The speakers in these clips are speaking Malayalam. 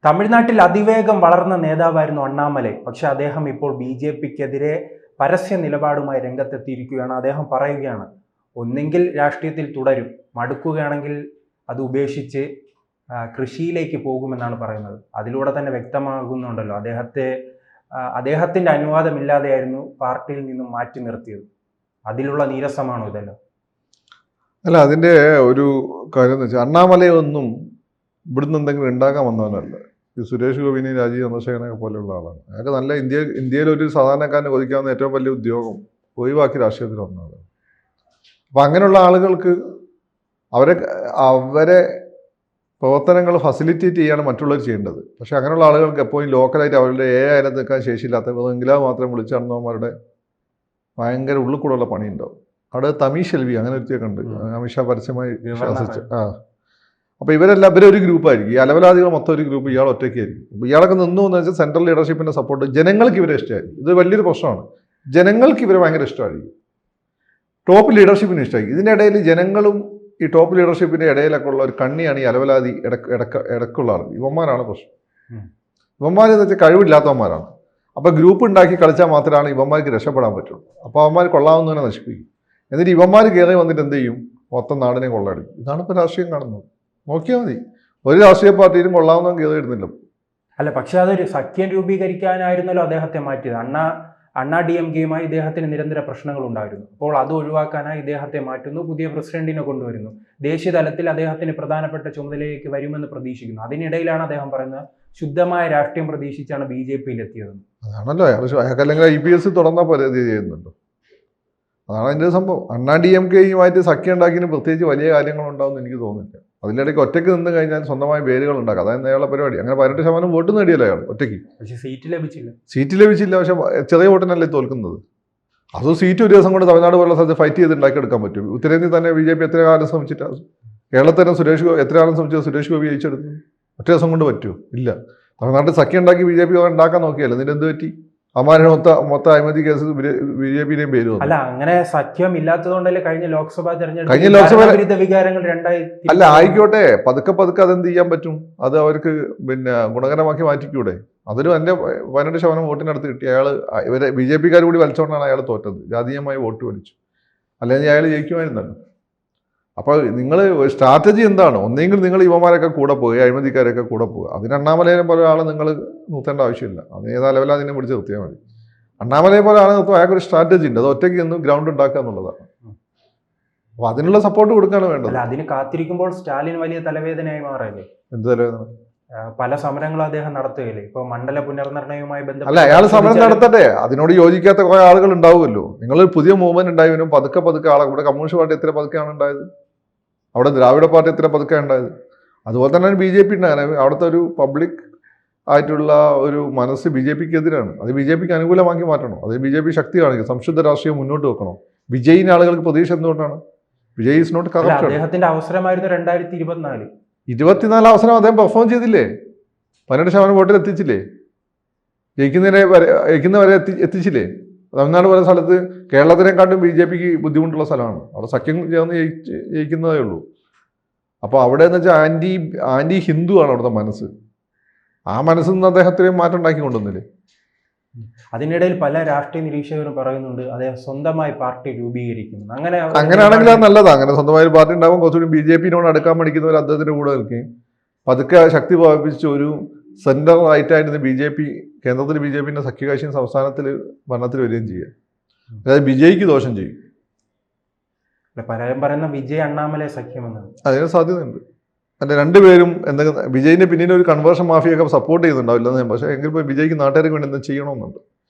തമിഴ്നാട്ടിൽ അതിവേഗം വളർന്ന നേതാവായിരുന്നു അണ്ണാമലൈ. പക്ഷെ അദ്ദേഹം ഇപ്പോൾ BJPക്കെതിരെ പരസ്യ നിലപാടുമായി രംഗത്തെത്തിയിരിക്കുകയാണ്. അദ്ദേഹം പറയുകയാണ്, ഒന്നെങ്കിൽ രാഷ്ട്രീയത്തിൽ തുടരും, മടുക്കുകയാണെങ്കിൽ അത് ഉപേക്ഷിച്ച് കൃഷിയിലേക്ക് പോകുമെന്നാണ് പറയുന്നത്. അതിലൂടെ തന്നെ വ്യക്തമാകുന്നുണ്ടല്ലോ അദ്ദേഹത്തിൻ്റെ അനുവാദമില്ലാതെയായിരുന്നു പാർട്ടിയിൽ നിന്നും മാറ്റി നിർത്തിയത്. അതിലുള്ള നീരസമാണോ ഇതെല്ലാം? അല്ല, അതിൻ്റെ ഒരു കാര്യം എന്ന് വെച്ചാൽ അണ്ണാമലയൊന്നും ഇവിടുന്ന് എന്തെങ്കിലും ഉണ്ടാക്കാൻ വന്നവനല്ല. ഈ സുരേഷ് ഗോപിനെയും രാജീവ് ചന്ദ്രശേഖരനൊക്കെ പോലെയുള്ള ആളാണ്. അയാൾക്ക് നല്ല ഇന്ത്യയിലൊരു സാധാരണക്കാരന് കൊതിക്കാവുന്ന ഏറ്റവും വലിയ ഉദ്യോഗം ഒഴിവാക്കി രാഷ്ട്രീയത്തിൽ വന്നതാണ്. അപ്പം അങ്ങനെയുള്ള ആളുകൾക്ക് അവരെ പ്രവർത്തനങ്ങൾ ഫെസിലിറ്റേറ്റ് ചെയ്യാണ് മറ്റുള്ളവർ ചെയ്യേണ്ടത്. പക്ഷെ അങ്ങനെയുള്ള ആളുകൾക്ക് എപ്പോഴും ലോക്കലായിട്ട് അവരുടെ ആയിരം നിൽക്കാൻ ശേഷിയില്ലാത്തവരെങ്കിലും മാത്രം വിളിച്ചു നടന്നവന്മാരുടെ ഭയങ്കര ഉള്ളിൽ കൂടെയുള്ള പണിയുണ്ടാവും. അവിടെ തമീഷ് എൽവി അങ്ങനെ ഒരുത്തിയൊക്കെ ഉണ്ട്, അമിത്ഷാ പരസ്യമായി ശാസിച്ച്. അപ്പോൾ ഇവരൊരു ഗ്രൂപ്പായിരിക്കും. ഈ അലവലാദികൾ മൊത്തം ഒരു ഗ്രൂപ്പ്, ഇയാൾ ഒറ്റയ്ക്കായിരിക്കും. അപ്പോൾ ഇയാളൊക്കെ നിന്നു എന്ന് വെച്ചാൽ സെൻട്രൽ ലീഡർഷിപ്പിൻ്റെ സപ്പോർട്ട്, ജനങ്ങൾക്ക് ഇവരെ ഇഷ്ടമായിരിക്കും. ഇത് വലിയൊരു പ്രശ്നമാണ്. ജനങ്ങൾക്ക് ഇവരെ ഭയങ്കര ഇഷ്ടമായിരിക്കും, ടോപ്പ് ലീഡർഷിപ്പിന് ഇഷ്ടമായിരിക്കും. ഇതിൻ്റെ ഇടയിൽ ജനങ്ങളും ഈ ടോപ്പ് ലീഡർഷിപ്പിൻ്റെ ഇടയിലൊക്കെ ഉള്ള ഒരു കണ്ണിയാണ് ഈ അലവലാതി ഇടക്കുള്ള ആൾ. ഇവന്മാരാണ് പ്രശ്നം. ഇവന്മാരെന്ന് വെച്ചാൽ കഴിവില്ലാത്തവന്മാരാണ്. അപ്പോൾ ഗ്രൂപ്പ് ഉണ്ടാക്കി കളിച്ചാൽ മാത്രമാണ് ഇവന്മാർക്ക് രക്ഷപ്പെടാൻ പറ്റുള്ളൂ. അപ്പോൾ അവന്മാർ കൊള്ളാവുന്നതിനെ നശിപ്പിക്കും. എന്നിട്ട് ഇവന്മാർ കയറി വന്നിട്ട് എന്ത് ചെയ്യും? മൊത്തം നാടിനെ കൊള്ളയടിക്കും. ഇതാണ് ഇപ്പോൾ രാഷ്ട്രീയം കാണുന്നത്. നോക്കിയാൽ മതി, ഒരു രാഷ്ട്രീയ പാർട്ടിയിലും കൊള്ളാവുന്ന കയറി ഇടുന്നില്ല. അല്ല, പക്ഷെ അതൊരു സഖ്യം രൂപീകരിക്കാനായിരുന്നല്ലോ അദ്ദേഹത്തെ മാറ്റിയത്. അണ്ണാ DMKയുമായി ഇദ്ദേഹത്തിന് നിരന്തര പ്രശ്നങ്ങൾ ഉണ്ടായിരുന്നു. അപ്പോൾ അത് ഒഴിവാക്കാനായി ഇദ്ദേഹത്തെ മാറ്റുന്നു, പുതിയ പ്രസിഡന്റിനെ കൊണ്ടുവരുന്നു. ദേശീയ തലത്തിൽ അദ്ദേഹത്തിന് പ്രധാനപ്പെട്ട ചുമതലയിലേക്ക് വരുമെന്ന് പ്രതീക്ഷിക്കുന്നു. അതിനിടയിലാണ് അദ്ദേഹം പറയുന്നത്, ശുദ്ധമായ രാഷ്ട്രീയം പ്രതീക്ഷിച്ചാണ് BJPയിൽ എത്തിയതെന്ന്. അതാണല്ലോ അയാൾക്ക് അല്ലെങ്കിൽ IPS തുടർന്നാൽ പോലെ ചെയ്യുന്നുണ്ടോ? അതാണ് അതിൻ്റെ സംഭവം. അണ്ണാ DMKയുമായിട്ട് സഖ്യം ഉണ്ടാക്കിയതിന് പ്രത്യേകിച്ച് വലിയ കാര്യങ്ങളുണ്ടാവുമെന്ന് എനിക്ക് തോന്നുന്നില്ല. അതിനിടയ്ക്ക് ഒറ്റയ്ക്ക് നിന്ന് കഴിഞ്ഞാൽ സ്വന്തമായ പേരുകൾ ഉണ്ടാക്കാം. അതായത് അയാളുടെ പരിപാടി. അങ്ങനെ 18% വോട്ട് നേടിയല്ലോ അയാൾ ഒറ്റയ്ക്ക്. പക്ഷേ സീറ്റ് ലഭിച്ചില്ല. പക്ഷെ ചെറിയ വോട്ടിനല്ലേ തോൽക്കുന്നത്. അതും സീറ്റ് ഒരു ദിവസം കൊണ്ട് തമിഴ്നാട് പോലുള്ള സ്ഥലത്ത് ഫൈറ്റ് ചെയ്ത് ഉണ്ടാക്കിയെടുക്കാൻ പറ്റും. ഉത്തരേന്ത്യയിൽ തന്നെ BJP എത്ര കാലം ശ്രമിച്ചിട്ടാണ്. കേരളത്തിൽ തന്നെ എത്ര കാലം ശ്രമിച്ചത് സുരേഷ് ഗോപി ജയിച്ചെടുത്തു. ഒറ്റ ദിവസം കൊണ്ട് പറ്റുമോ? ഇല്ല. തമിഴ്നാട്ടിൽ സഖ്യം ഉണ്ടാക്കി BJP ഉണ്ടാക്കാൻ നോക്കിയല്ലോ. ഇതിന് എന്ത് പറ്റി? അമാരുടെ മൊത്തം അഴിമതി കേസ് BJPയുടെയും പേര് വന്നു. അല്ല, അങ്ങനെ സഖ്യം ഇല്ലാത്തതുകൊണ്ടല്ലേ കഴിഞ്ഞ ലോക്സഭാ തെരഞ്ഞെടുപ്പ് വികാരങ്ങൾ രണ്ടായി. അല്ല, ആയിക്കോട്ടെ, പതുക്കെ അതെന്ത് ചെയ്യാൻ പറ്റും? അത് അവർക്ക് ഗുണകരമാക്കി മാറ്റിക്കൂടെ? അതിലും എൻ്റെ 18% വോട്ടിനടുത്ത് കിട്ടി. ഇവരെ BJPക്കാർ കൂടി വലിച്ചോണ്ടാണ് അയാൾ തോറ്റത്. ജാതീയമായി വോട്ട് വലിച്ചു. അല്ലെങ്കിൽ അയാൾ ജയിക്കുമായിരുന്നല്ലോ. അപ്പോൾ നിങ്ങൾ സ്ട്രാറ്റജി എന്താണ്? ഒന്നെങ്കിൽ നിങ്ങൾ യുവമാരൊക്കെ കൂടെ പോകുക, അഴിമതിക്കാരൊക്കെ കൂടെ പോകുക. അതിന് അണ്ണാമലയെ പോലെ ആൾ നിങ്ങൾ നിർത്തേണ്ട ആവശ്യമില്ല. അത് ഏതാ ലെവലിൽ അതിനെ പിടിച്ച് നിർത്തിയാൽ മതി. അണ്ണാമലയെ പോലെ ആൾ നിർത്തുമ്പോൾ അയാൾക്കൊരു സ്ട്രാറ്റജി ഉണ്ട്. അത് ഒറ്റയ്ക്ക് നിന്ന് ഗ്രൗണ്ട് ഉണ്ടാക്കുക എന്നുള്ളതാണ്. അപ്പോൾ അതിനുള്ള സപ്പോർട്ട് കൊടുക്കുകയാണ് വേണ്ടത്. അതിന് കാത്തിരിക്കുമ്പോൾ സ്റ്റാലിൻ വലിയ തലവേദനയായി മാറല്ലേ? എന്ത് തലവേദന? പല സമരങ്ങളും അദ്ദേഹം നടത്തുകയല്ലേ. ഇപ്പോൾ മണ്ഡല പുനർനിർണയവുമായി ബന്ധപ്പെട്ട്. അല്ല, അയാൾ സമരം നടത്തട്ടെ. അതിനോട് യോജിക്കാത്ത കുറേ ആളുകൾ ഉണ്ടാവുമല്ലോ. നിങ്ങൾ പുതിയ മൂവ്മെന്റ് ഉണ്ടായവനും പതുക്കെ ആളെ. ഇവിടെ കമ്മ്യൂണിസ്റ്റ് പാർട്ടി എത്ര പതുക്കെയാണ് ഉണ്ടായത്? അവിടെ ദ്രാവിഡ പാർട്ടി എത്ര പതുക്കെ ഉണ്ടായത്? അതുപോലെ തന്നെയാണ് BJP ഉണ്ടാകാൻ. അവിടുത്തെ ഒരു പബ്ലിക് ആയിട്ടുള്ള ഒരു മനസ്സ് BJPക്കെതിരാണ്. അത് BJPക്ക് അനുകൂലമാക്കി മാറ്റണം. അത് BJP ശക്തി കാണിക്കും. സംശുദ്ധ രാഷ്ട്രീയം മുന്നോട്ട് വെക്കണം. വിജയിന് ആളുകൾക്ക് പ്രതീക്ഷ എന്തുകൊണ്ടാണ്? Vijay is not corrupt. അദ്ദേഹത്തിന്റെ അവസരമായിരുന്നു 2024 അവസരം അദ്ദേഹം പെർഫോം ചെയ്തില്ലേ? 18% വോട്ടിൽ എത്തിച്ചില്ലേ? ജയിക്കുന്നവരെ എത്തിച്ചില്ലേ? തമിഴ്നാട് പോലെ സ്ഥലത്ത് കേരളത്തിനെക്കാട്ടും BJPക്ക് ബുദ്ധിമുട്ടുള്ള സ്ഥലമാണ്. അവിടെ സഖ്യം ചേർന്ന് ജയിക്കുന്നതേ ഉള്ളൂ. അപ്പോൾ അവിടെ എന്ന് വെച്ചാൽ ആൻറ്റി ഹിന്ദു ആണ് അവിടുത്തെ മനസ്സ്. ആ മനസ്സിൽ നിന്ന് അദ്ദേഹത്തിന് മാറ്റം ഉണ്ടാക്കി കൊണ്ടുവന്നില്ലേ? അതിനിടയിൽ പല രാഷ്ട്രീയ നിരീക്ഷകരും പറയുന്നുണ്ട് അദ്ദേഹം സ്വന്തമായി പാർട്ടി രൂപീകരിക്കുന്നു. അങ്ങനെയാണെങ്കിൽ അത് നല്ലതാണ്. അങ്ങനെ സ്വന്തമായി പാർട്ടി ഉണ്ടാകുമ്പോൾ കുറച്ചുകൂടി BJPനോട് അടുക്കാൻ പഠിക്കുന്നവർ അദ്ദേഹത്തിന്റെ കൂടെ നിൽക്കുകയും പതുക്കെ ശക്തി പ്രാപിപ്പിച്ച് ഒരു സെൻറ്റർ ആയിട്ടായിരുന്നു BJP, കേന്ദ്രത്തിൽ BJPന്റെ സഖ്യകക്ഷിയും സംസ്ഥാനത്തിൽ ഭരണത്തിൽ വരികയും ചെയ്യുക. അതായത് വിജയ്ക്ക് ദോഷം ചെയ്യും. പലരും പറയുന്ന വിജയ് അണ്ണാമലൈ സഖ്യമെന്നാണ്. അതിന് സാധ്യതയുണ്ട്. അല്ല, രണ്ടുപേരും എന്തെങ്കിലും വിജയിന്റെ പിന്നീട് ഒരു കൺവേർഷൻ മാഫിയൊക്കെ സപ്പോർട്ട് ചെയ്യുന്നുണ്ടാവില്ലെന്ന്. പക്ഷേ എങ്കിൽ ഇപ്പോൾ വിജയ്ക്ക് നാട്ടുകാർക്ക് വേണ്ടി എന്തും ചെയ്യണമെന്നുണ്ട്.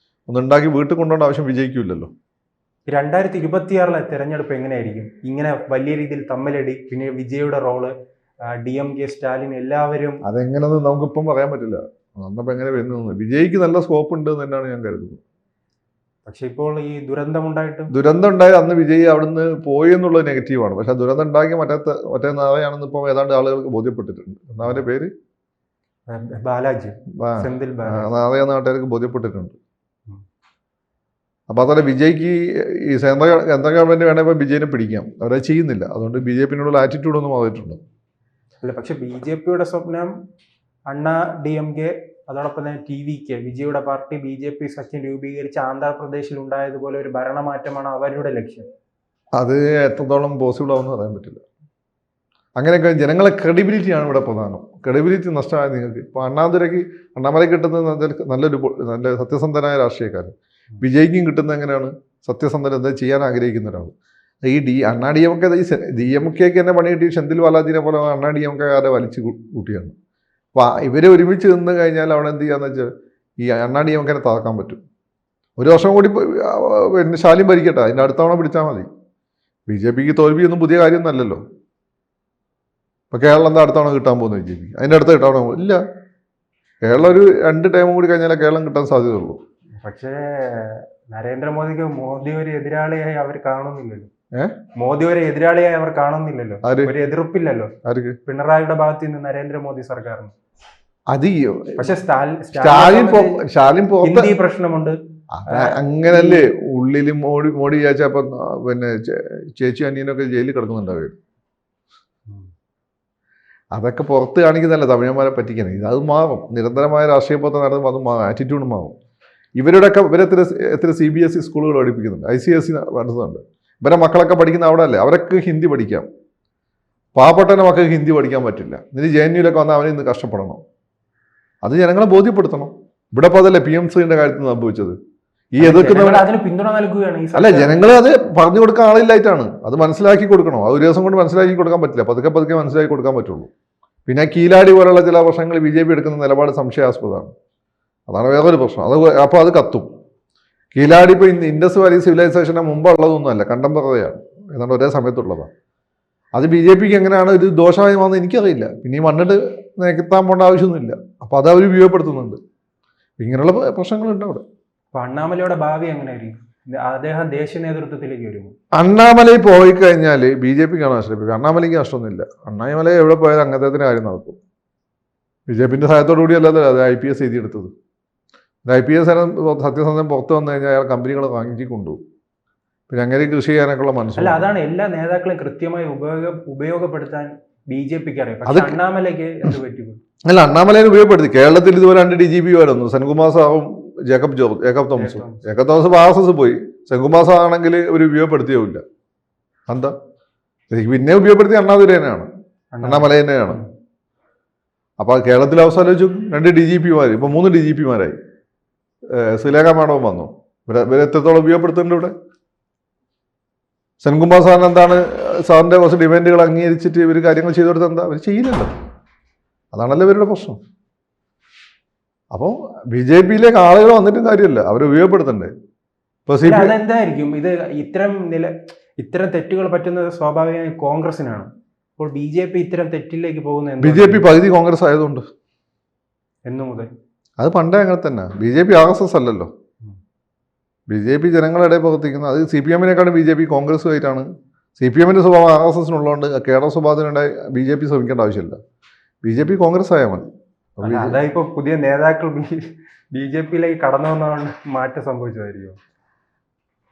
ഒന്നുണ്ടാക്കി വീട്ടിൽ കൊണ്ടുപോകേണ്ട ആവശ്യം വിജയിക്കില്ലല്ലോ. 2026 തെരഞ്ഞെടുപ്പ് എങ്ങനെയായിരിക്കും? ഇങ്ങനെ വലിയ രീതിയിൽ തമ്മിലടി, പിന്നെ വിജയുടെ റോള്, DMK, സ്റ്റാലിൻ, എല്ലാവരും. അതെങ്ങനെയെന്ന് നമുക്കിപ്പം പറയാൻ പറ്റില്ല. അന്നപ്പോൾ എങ്ങനെ വരുന്നത്? വിജയ്ക്ക് നല്ല സ്കോപ്പ് ഉണ്ട് എന്ന് തന്നെയാണ് ഞാൻ കരുതുന്നത്. പക്ഷെ ഇപ്പോൾ ഈ ദുരന്തം ഉണ്ടായി അന്ന് വിജയ് അവിടുന്ന് പോയി എന്നുള്ളത് നെഗറ്റീവാണ്. പക്ഷെ ദുരന്തം ഉണ്ടാക്കിയ മറ്റേ നാളെയാണെന്ന് ഇപ്പോൾ ഏതാണ്ട് ആളുകൾക്ക് ബോധ്യപ്പെട്ടിട്ടുണ്ട്. എന്നാവൻ്റെ പേര് ബാലാജി, നാളെ നാട്ടുകാർക്ക് ബോധ്യപ്പെട്ടിട്ടുണ്ട്. അപ്പോൾ അതുപോലെ വിജയ്ക്ക് ഈ കേന്ദ്ര ഗവൺമെന്റ് വേണമെങ്കിൽ വിജയിനെ പിടിക്കാം. അവരത് ചെയ്യുന്നില്ല. അതുകൊണ്ട് BJPനോടുള്ള ആറ്റിറ്റ്യൂഡ് ഒന്നും മാറിയിട്ടുണ്ട്. അല്ല, പക്ഷെ BJPയുടെ സ്വപ്നം അണ്ണാ DMK അതോടൊപ്പം തന്നെ TVK വിജയുടെ പാർട്ടി BJP സഖ്യം രൂപീകരിച്ച് ആന്ധ്രാപ്രദേശിൽ ഉണ്ടായതുപോലെ ഒരു ഭരണമാറ്റമാണ് അവരുടെ ലക്ഷ്യം. അത് എത്രത്തോളം പോസിബിൾ ആവുമെന്ന് പറയാൻ പറ്റില്ല. അങ്ങനെയൊക്കെ ജനങ്ങളെ ക്രെഡിബിലിറ്റിയാണ് ഇവിടെ പ്രധാനം. ക്രെഡിബിലിറ്റി നഷ്ടമായ നിങ്ങൾക്ക് ഇപ്പോൾ അണ്ണാമലയ്ക്ക് കിട്ടുന്നത് നല്ല സത്യസന്ധനായ രാഷ്ട്രീയക്കാരൻ, വിജയ്ക്കും കിട്ടുന്നത് എങ്ങനെയാണ് സത്യസന്ധൻ എന്താ ചെയ്യാൻ ആഗ്രഹിക്കുന്ന ഒരാൾ. ഈ അണ്ണാ DMK DMKക്ക് തന്നെ പണി കിട്ടി സെന്തിൽ ബാലാജിനെ പോലെ അണ്ണാ DMKക്കാരെ വലിച്ചു കൂട്ടിയാണ്. അപ്പോൾ ഇവർ ഒരുമിച്ച് നിന്ന് കഴിഞ്ഞാൽ അവിടെ എന്ത് ചെയ്യാന്ന് വെച്ചാൽ ഈ അണ്ണാ DMKനെ തകർക്കാൻ പറ്റും. ഒരു വർഷം കൂടി പിന്നെ ശാലിം ഭരിക്കട്ടെ, അതിൻ്റെ അടുത്ത തവണ പിടിച്ചാൽ മതി. BJPക്ക് തോൽവിയൊന്നും പുതിയ കാര്യമൊന്നുമല്ലല്ലോ. ഇപ്പോൾ കേരളം എന്താ അടുത്ത തവണ കിട്ടാൻ പോകുന്നത് BJP? അതിൻ്റെ അടുത്ത് കിട്ടാൻ ഇല്ല. കേരളം ഒരു 2 ടൈമും കൂടി കഴിഞ്ഞാലേ കേരളം കിട്ടാൻ സാധ്യതയുള്ളൂ. പക്ഷേ നരേന്ദ്രമോദിക്ക് മോദി ഒരു എതിരാളിയായി അവർ കാണുന്നില്ലല്ലോ. മോദി ഒരു എതിരാളിയായി അവർ കാണുന്നില്ലല്ലോ. ഒരു എതിർപ്പില്ലല്ലോ പിണറായിയുടെ ഭാഗത്ത് നിന്ന് നരേന്ദ്രമോദി സർക്കാരിന്. പക്ഷെ സ്റ്റാലിൻ ഹിന്ദി പ്രശ്നമുണ്ട്. അങ്ങനല്ലേ ഉള്ളിലും മോഡി വിചാരിച്ചപ്പോ പിന്നെ ചേച്ചി അനിയനൊക്കെ ജയിലിൽ കിടക്കുന്നുണ്ടാവും. അതൊക്കെ പുറത്ത് കാണിക്കുന്നതല്ല തമിഴന്മാരെ പറ്റിക്കുന്നത്. അത് മാറും. നിരന്തരമായ രാഷ്ട്രീയ പ്രവർത്തനം നടത്തുമ്പോൾ അത് മാറും, ആറ്റിറ്റ്യൂഡ് മാറും. എത്ര CBSE സ്കൂളുകൾ പഠിപ്പിക്കുന്നുണ്ട്, ICSE നടത്തുന്നുണ്ട്. ഇവരെ മക്കളൊക്കെ പഠിക്കുന്ന അവിടെ അല്ലേ, അവരൊക്കെ ഹിന്ദി പഠിക്കാം. പാവപ്പെട്ടവൻ്റെ മക്കൾക്ക് ഹിന്ദി പഠിക്കാൻ പറ്റില്ല. എന്നിട്ട് JNUവിലൊക്കെ വന്നാൽ അവനെ ഇന്ന് കഷ്ടപ്പെടണം. അത് ജനങ്ങളെ ബോധ്യപ്പെടുത്തണം. ഇവിടെ ഇപ്പോൾ അതല്ലേ PMCയുടെ കാര്യത്തിൽ സംഭവിച്ചത്. ഈ എതിർക്കുന്നവർ പിന്തുണ നൽകുകയാണ്. അല്ല, ജനങ്ങൾ അത് പറഞ്ഞു കൊടുക്കാൻ ആളില്ലായിട്ടാണ്. അത് മനസ്സിലാക്കി കൊടുക്കണം. അത് ഒരു ദിവസം കൊണ്ട് മനസ്സിലാക്കി കൊടുക്കാൻ പറ്റില്ല. പതുക്കെ മനസ്സിലാക്കി കൊടുക്കാൻ പറ്റുള്ളൂ. പിന്നെ കീലാടി പോലുള്ള ചില പ്രശ്നങ്ങൾ BJP എടുക്കുന്ന നിലപാട് സംശയാസ്പദമാണ്. അതാണ് വേറൊരു പ്രശ്നം. അപ്പോൾ അത് കത്തും. കീലാടി ഇപ്പോൾ ഇൻഡസ് വാലി സിവിലൈസേഷന് മുമ്പുള്ളതൊന്നുമല്ല, കണ്ടംപററിയാണ്, ഏതാണ്ട് ഒരേ സമയത്തുള്ളതാണ്. അത് BJPക്ക് എങ്ങനെയാണ് ഇത് ദോഷമായി വന്നത് എനിക്കറിയില്ല. പിന്നെ ഈ മണ്ണിട്ട് നികത്താൻ പോകേണ്ട ആവശ്യമൊന്നുമില്ല. അപ്പോൾ അത് അവർ ഉപയോഗപ്പെടുത്തുന്നുണ്ട്. ഇങ്ങനെയുള്ള പ്രശ്നങ്ങളുണ്ട് അവിടെ. അപ്പോൾ അണ്ണാമലയുടെ ഭാവി എങ്ങനെയായിരിക്കും? അദ്ദേഹം ദേശീയ നേതൃത്വത്തിലേക്ക് വരുമോ? അണ്ണാമലയിൽ പോയി കഴിഞ്ഞാൽ BJPക്കാണ് നഷ്ടപ്പെടുക. അണ്ണാമലയ്ക്ക് നഷ്ടമൊന്നുമില്ല. അണ്ണാമല എവിടെ പോയാലും അങ്ങനത്തെ കാര്യം നടക്കും. BJPൻ്റെ സഹായത്തോടു കൂടി അല്ലാതെ അത് IPS എഴുതിയെടുത്തത്. IPS സത്യസന്ധം പുറത്ത് വന്നു കഴിഞ്ഞാൽ അയാൾ കമ്പനികൾ വാങ്ങിച്ച് കൊണ്ടുപോകും. പിന്നെ അങ്ങനെ കൃഷി ചെയ്യാനൊക്കെയുള്ള മനസ്സിലാവും. അതാണ് എല്ലാ നേതാക്കളെയും കൃത്യമായി ഉപയോഗപ്പെടുത്താൻ BJPക്ക് അറിയാം. പക്ഷേ അണ്ണാമലയ്ക്ക് എന്ത് പറ്റും? അല്ല, അണ്ണാമലയെ ഉപയോഗപ്പെടുത്തി. കേരളത്തിൽ ഇതുപോലെ 2 DGP വരുന്നു, സെൻകുമാർ സാറും ജേക്കബ് തോമസും. ജേക്കബ് തോമസ് RSS പോയി. സെൻകുമാർ സാർ ആണെങ്കിൽ ഒരു ഉപയോഗപ്പെടുത്തിയില്ല. എന്താ പിന്നെ ഉപയോഗപ്പെടുത്തി അണ്ണാമല തന്നെയാണ്. അപ്പോൾ കേരളത്തിലെ അവസ്ഥ ആലോചിച്ചു. 2 DGPമാർ, ഇപ്പോൾ 3 DGPമാരായി. സുലേഖ മാഡവും വന്നു. ഇവരെ എത്രത്തോളം ഉപയോഗപ്പെടുത്തുന്നുണ്ട് ഇവിടെ? സെൻകുമാർ സാറിന് എന്താണ് സാറിൻ്റെ കുറച്ച് ഡിമാൻഡുകൾ അംഗീകരിച്ചിട്ട് ഇവർ കാര്യങ്ങൾ ചെയ്തു കൊടുത്താൽ എന്താ? അവർ ചെയ്യുന്നില്ല. അതാണല്ലോ ഇവരുടെ പ്രശ്നം. അപ്പോൾ BJPയിലേക്ക് ആളുകൾ വന്നിട്ടും കാര്യമില്ല, അവർ ഉപയോഗപ്പെടുത്തണ്ടേ? അതെന്തായിരിക്കും ഇത്? ഇത്തരം തെറ്റുകൾ പറ്റുന്നത് സ്വാഭാവികമായി കോൺഗ്രസിനാണ്. അപ്പോൾ BJP ഇത്തരം തെറ്റിലേക്ക് പോകുന്നത് BJP പകുതി കോൺഗ്രസ് ആയതുകൊണ്ട്. എന്നു മുതൽ? അത് പണ്ടേ അങ്ങനെ തന്നെ. BJP RSS അല്ലല്ലോ. BJP ജനങ്ങളുടെ പ്രവർത്തിക്കുന്നത്. അത് CPM-നേക്കാളും BJP കോൺഗ്രസുമായിട്ടാണ്. CPM-ൻ്റെ സ്വഭാവം RSS-നുള്ളതുകൊണ്ട് കേരള സ്വഭാവത്തിനുണ്ടായി BJP ശ്രമിക്കേണ്ട ആവശ്യമില്ല. BJP കോൺഗ്രസ് ആയാൽ മതി. അതായിപ്പോൾ പുതിയ നേതാക്കൾ BJPയിലേക്ക് കടന്നു വന്നതുകൊണ്ട് മാറ്റം സംഭവിച്ചതായിരിക്കും.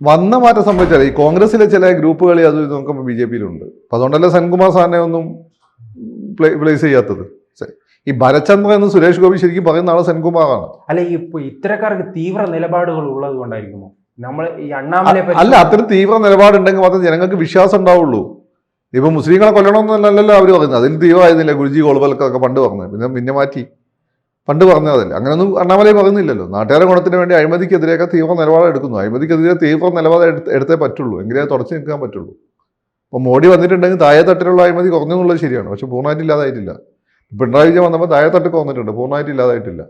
വന്ന മാറ്റം സംഭവിച്ചാൽ ഈ കോൺഗ്രസിലെ ചില ഗ്രൂപ്പുകൾ അത് നോക്കുമ്പോൾ BJPയിലുണ്ട്. അപ്പം അതുകൊണ്ടല്ലേ സെൻകുമാർ സാറിനെ ഒന്നും പ്ലേസ് ചെയ്യാത്തത്. ഈ ഭരചന്ദ്ര എന്ന് സുരേഷ് ഗോപി ശരിക്കും പറയുന്ന ആള് സെൻകുമാറാണ്. അല്ല, ഇത്തരക്കാർക്ക് തീവ്ര നിലപാടുകൾ ഉള്ളത് കൊണ്ടായിരിക്കുമോ നമ്മൾ ഈ അണ്ണാമലയെ? അല്ല, അത്ര തീവ്ര നിലപാടുണ്ടെങ്കിൽ മാത്രമേ ജനങ്ങൾക്ക് വിശ്വാസം ഉണ്ടാവുള്ളൂ. ഇപ്പൊ മുസ്ലിങ്ങളെ കൊല്ലണമെന്നല്ലല്ലോ അവർ പറയുന്നത്. അതിൽ തീവ്രമായിരുന്നില്ല ഗുരുജി ഗോൾബൽക്കൊക്കെ പണ്ട് പറഞ്ഞത്. പിന്നെ മാറ്റി പണ്ട് പറഞ്ഞതല്ലേ. അങ്ങനെയൊന്നും അണ്ണാമലയെ പറയുന്നില്ലല്ലോ. നാട്ടുകാരെ ഗുണത്തിന് വേണ്ടി അഴിമതിക്കെതിരെയൊക്കെ തീവ്ര നിലപാട് എടുക്കുന്നു. അഴിമതിക്കെതിരെ തീവ്ര നിലപാട് എടുത്തേ പറ്റുള്ളൂ, എങ്കിലേ തുടച്ചു നിൽക്കാൻ പറ്റുള്ളൂ. അപ്പോൾ മോഡി വന്നിട്ടുണ്ടെങ്കിൽ താഴെ തട്ടിലുള്ള അഴിമതി കുറഞ്ഞെന്നുള്ളത് ശരിയാണ്, പക്ഷെ പൂർണ്ണമായിട്ട് ഇല്ലാതായിട്ടില്ല. പിണറായി വിജയൻ വന്നപ്പോൾ താഴെ തട്ട് കുറഞ്ഞിട്ടുണ്ട്, പൂർണ്ണമായിട്ട് ഇല്ലാതായിട്ടില്ല.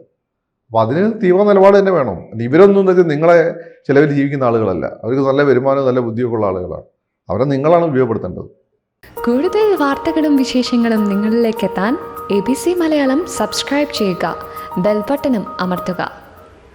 അപ്പോൾ അതിന് തീവ്ര നിലപാട് തന്നെ വേണം. ഇവരൊന്നും എന്ന് വെച്ചാൽ നിങ്ങളെ ചിലവിൽ ജീവിക്കുന്ന ആളുകളല്ല. അവർക്ക് നല്ല വരുമാനവും നല്ല ബുദ്ധിയൊക്കെ ഉള്ള ആളുകളാണ്. അവരെ നിങ്ങളാണ് ഉപയോഗപ്പെടുത്തേണ്ടത്. കൂടുതൽ വാർത്തകളും വിശേഷങ്ങളും നിങ്ങളിലേക്ക് എത്താൻ ABC മലയാളം സബ്സ്ക്രൈബ് ചെയ്യുക, ബെൽ ബട്ടണും അമർത്തുക.